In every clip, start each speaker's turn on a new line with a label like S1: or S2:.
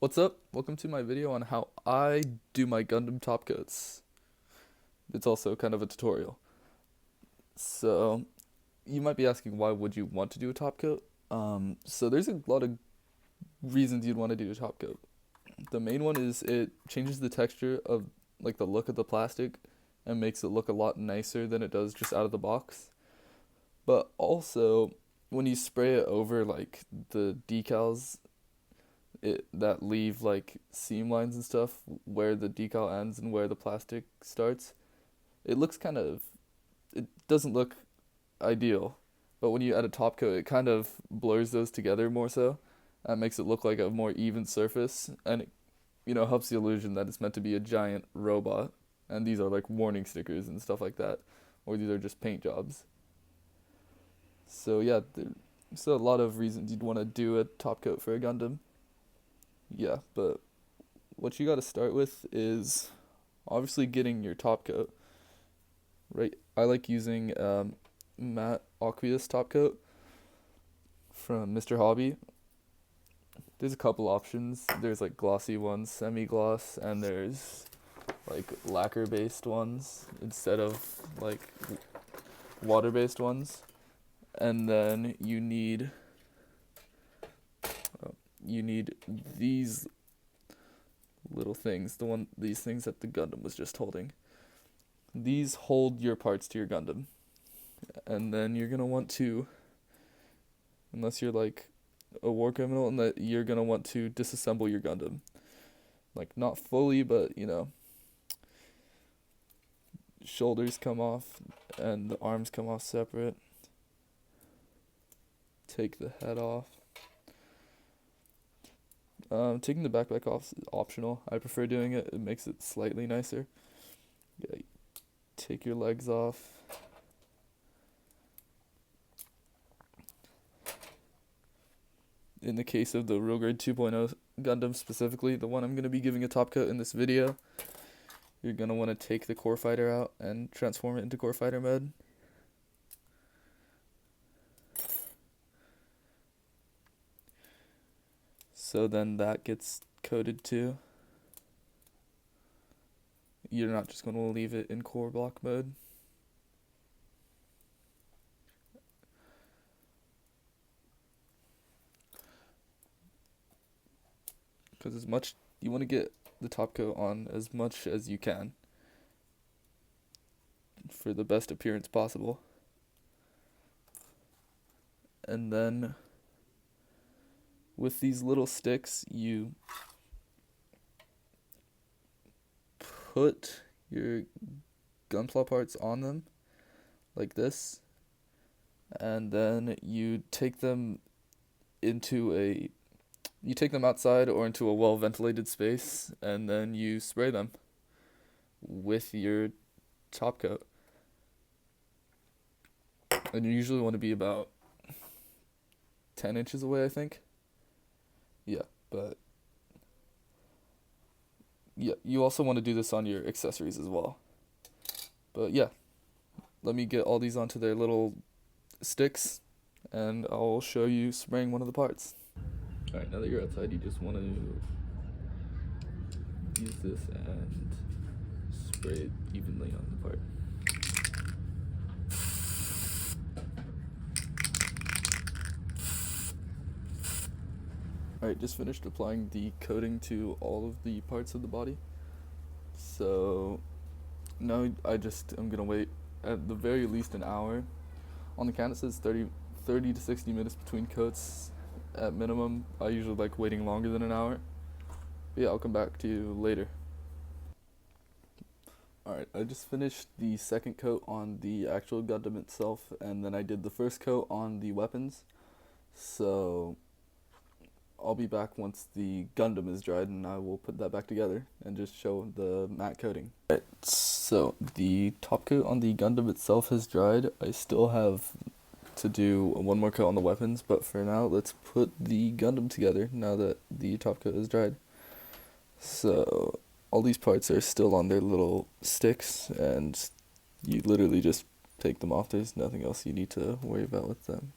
S1: What's up? Welcome to my video on how I do my Gundam top coats. It's also kind of a tutorial. So, you might be asking, why would you want to do a top coat? So there's a lot of reasons you'd want to do a top coat. The main one is it changes the texture of like the look of the plastic and makes it look a lot nicer than it does just out of the box. But also, when you spray it over like the decals that leave like seam lines and stuff where the decal ends and where the plastic starts, it looks it doesn't look ideal. But when you add a top coat, it kind of blurs those together more so. That makes it look like a more even surface, and it, helps the illusion that it's meant to be a giant robot. And these are like warning stickers and stuff like that, or these are just paint jobs. So yeah, there's a lot of reasons you'd want to do a top coat for a Gundam. Yeah, but what you got to start with is obviously getting your top coat. Right, I like using matte aqueous top coat from Mr. Hobby. There's a couple options. There's like glossy ones, semi-gloss, and there's like lacquer-based ones instead of like water-based ones. And then you need these little things, these things that the Gundam was just holding. These hold your parts to your Gundam. And then you're gonna want to, unless you're like a war criminal, and that you're gonna want to disassemble your Gundam. Like not fully, but shoulders come off and the arms come off separate. Take the head off. Taking the backpack off is optional. I prefer doing it. It makes it slightly nicer. Yeah, take your legs off. In the case of the Real Grade 2.0 Gundam specifically, the one I'm going to be giving a top coat in this video, you're going to want to take the core fighter out and transform it into core fighter mode. So then that gets coated too. You're not just going to leave it in core block mode. Because you want to get the top coat on as much as you can for the best appearance possible. And then with these little sticks, you put your gunpla parts on them like this, and then you take them outside or into a well ventilated space, and then you spray them with your top coat. And you usually want to be about 10 inches away, I think. Yeah, but yeah, you also want to do this on your accessories as well. But yeah, let me get all these onto their little sticks, and I'll show you spraying one of the parts. Alright, now that you're outside, you just want to use this and spray it evenly on the part. Alright, just finished applying the coating to all of the parts of the body. So now I'm gonna wait at the very least an hour. On the can it says 30 to 60 minutes between coats at minimum. I usually like waiting longer than an hour. But yeah, I'll come back to you later. Alright, I just finished the second coat on the actual Gundam itself, and then I did the first coat on the weapons. So I'll be back once the Gundam is dried, and I will put that back together and just show the matte coating. Alright, so the top coat on the Gundam itself has dried. I still have to do one more coat on the weapons, but for now, let's put the Gundam together now that the top coat is dried. So all these parts are still on their little sticks, and you literally just take them off. There's nothing else you need to worry about with them.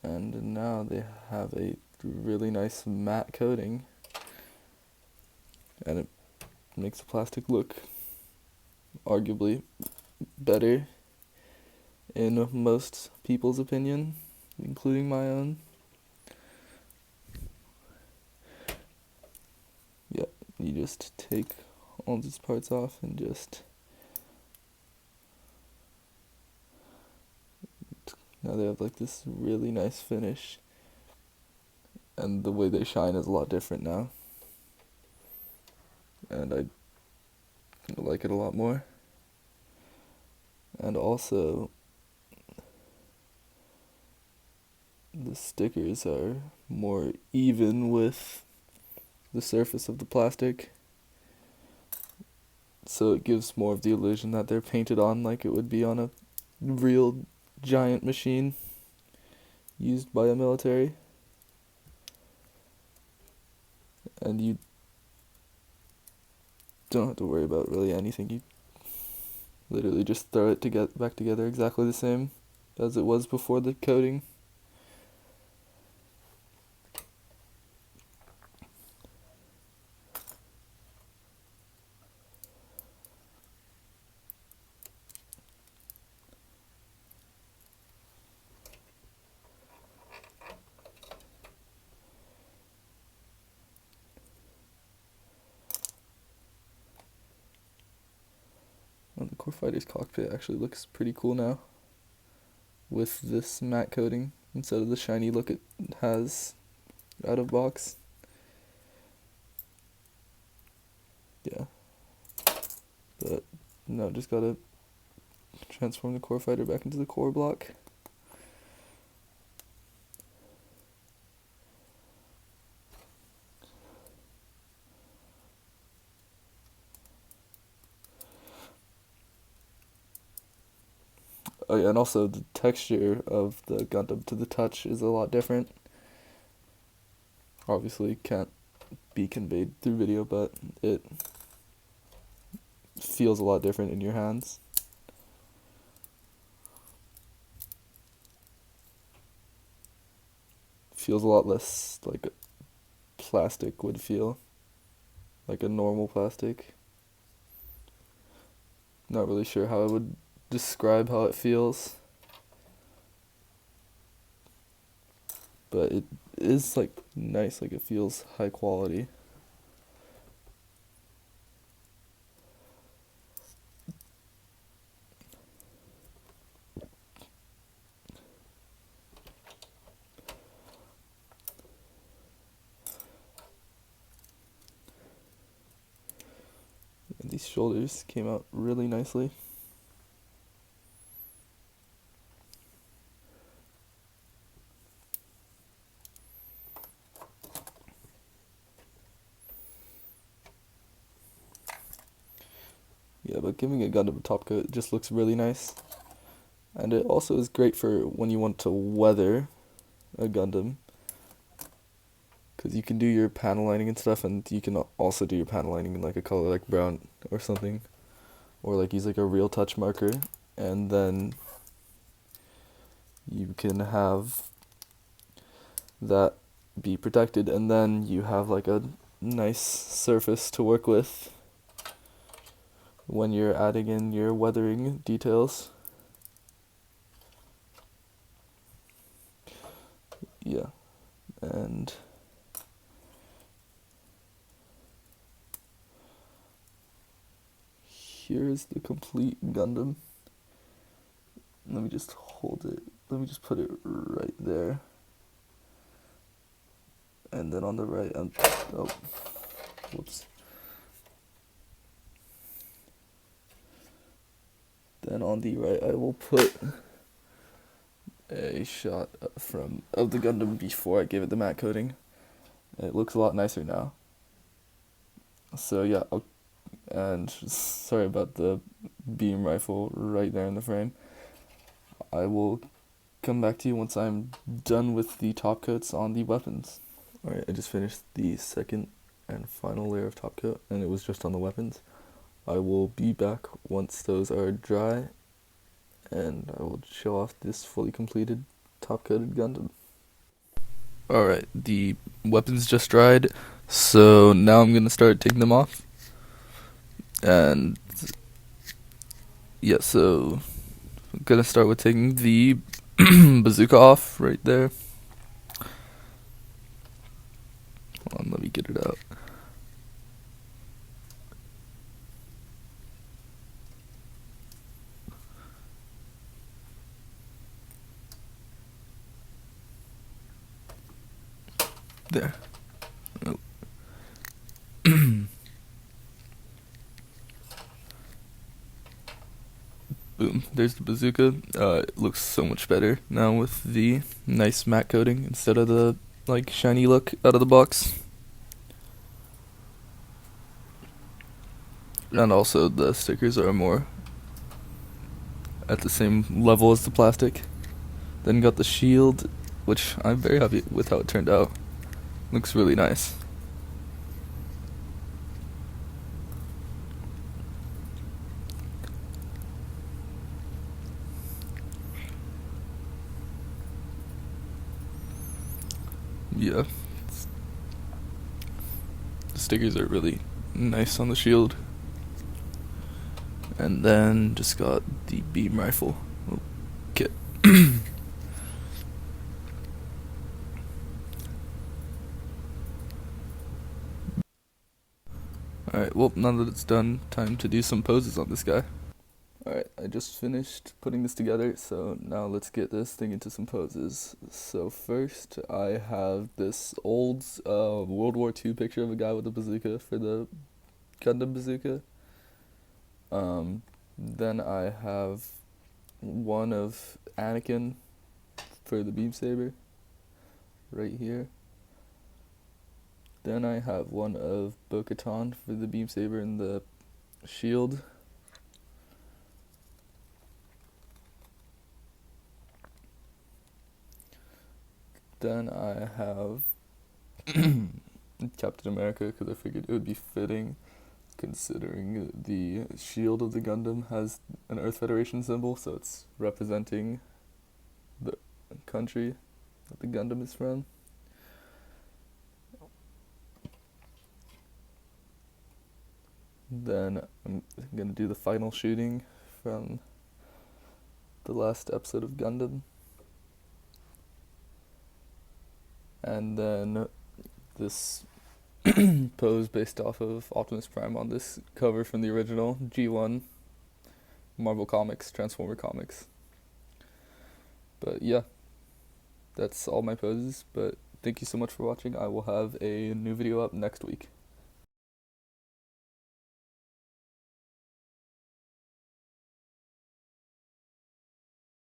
S1: And now they have a really nice matte coating, and it makes the plastic look arguably better in most people's opinion, including my own. Yeah, you just take all these parts off and just... Now they have like this really nice finish, and the way they shine is a lot different now, and I like it a lot more. And also, the stickers are more even with the surface of the plastic, so it gives more of the illusion that they're painted on like it would be on a real giant machine used by a military. And you don't have to worry about really anything. You literally just throw it back together exactly the same as it was before the coating. And the Core Fighter's cockpit actually looks pretty cool now with this matte coating instead of the shiny look it has out of box. Yeah. But now just gotta transform the Core Fighter back into the core block. Oh yeah, and also the texture of the Gundam to the touch is a lot different. Obviously can't be conveyed through video, but it feels a lot different in your hands. Feels a lot less like a plastic would feel, like a normal plastic. Not really sure how I would describe how it feels, but it is like nice, like it feels high quality. And these shoulders came out really nicely. Yeah, but giving a Gundam a top coat just looks really nice. And it also is great for when you want to weather a Gundam, because you can do your panel lining and stuff, and you can also do your panel lining in like a color like brown or something, or like use like a real touch marker, and then you can have that be protected, and then you have like a nice surface to work with when you're adding in your weathering details. Yeah, and here's the complete Gundam. Let me just hold it. Let me just put it right there. And then on the right, oh, whoops. Then on the right, I will put a shot of the Gundam before I gave it the matte coating. It looks a lot nicer now. So yeah, and sorry about the beam rifle right there in the frame. I will come back to you once I'm done with the top coats on the weapons. Alright, I just finished the second and final layer of top coat, and it was just on the weapons. I will be back once those are dry, and I will show off this fully completed top coated Gundam. Alright, the weapons just dried, so now I'm gonna start taking them off. And yeah, so I'm gonna start with taking the bazooka off right there. Hold on, let me get it out. There. Oh. Boom. There's the bazooka. It looks so much better now with the nice matte coating instead of the like shiny look out of the box. And also the stickers are more at the same level as the plastic. Then got the shield, which I'm very happy with how it turned out. Looks really nice. Yeah. The stickers are really nice on the shield. And then just got the beam rifle kit. Alright, well, now that it's done, time to do some poses on this guy. Alright, I just finished putting this together, so now let's get this thing into some poses. So first, I have this old World War II picture of a guy with a bazooka for the Gundam bazooka. Then I have one of Anakin for the beam saber, right here. Then I have one of Bo-Katan for the beam saber and the shield. Then I have Captain America because I figured it would be fitting considering the shield of the Gundam has an Earth Federation symbol, so it's representing the country that the Gundam is from. Then I'm gonna do the final shooting from the last episode of Gundam. And then this pose based off of Optimus Prime on this cover from the original G1 Marvel Comics, Transformer Comics. But yeah, that's all my poses, but thank you so much for watching. I will have a new video up next week.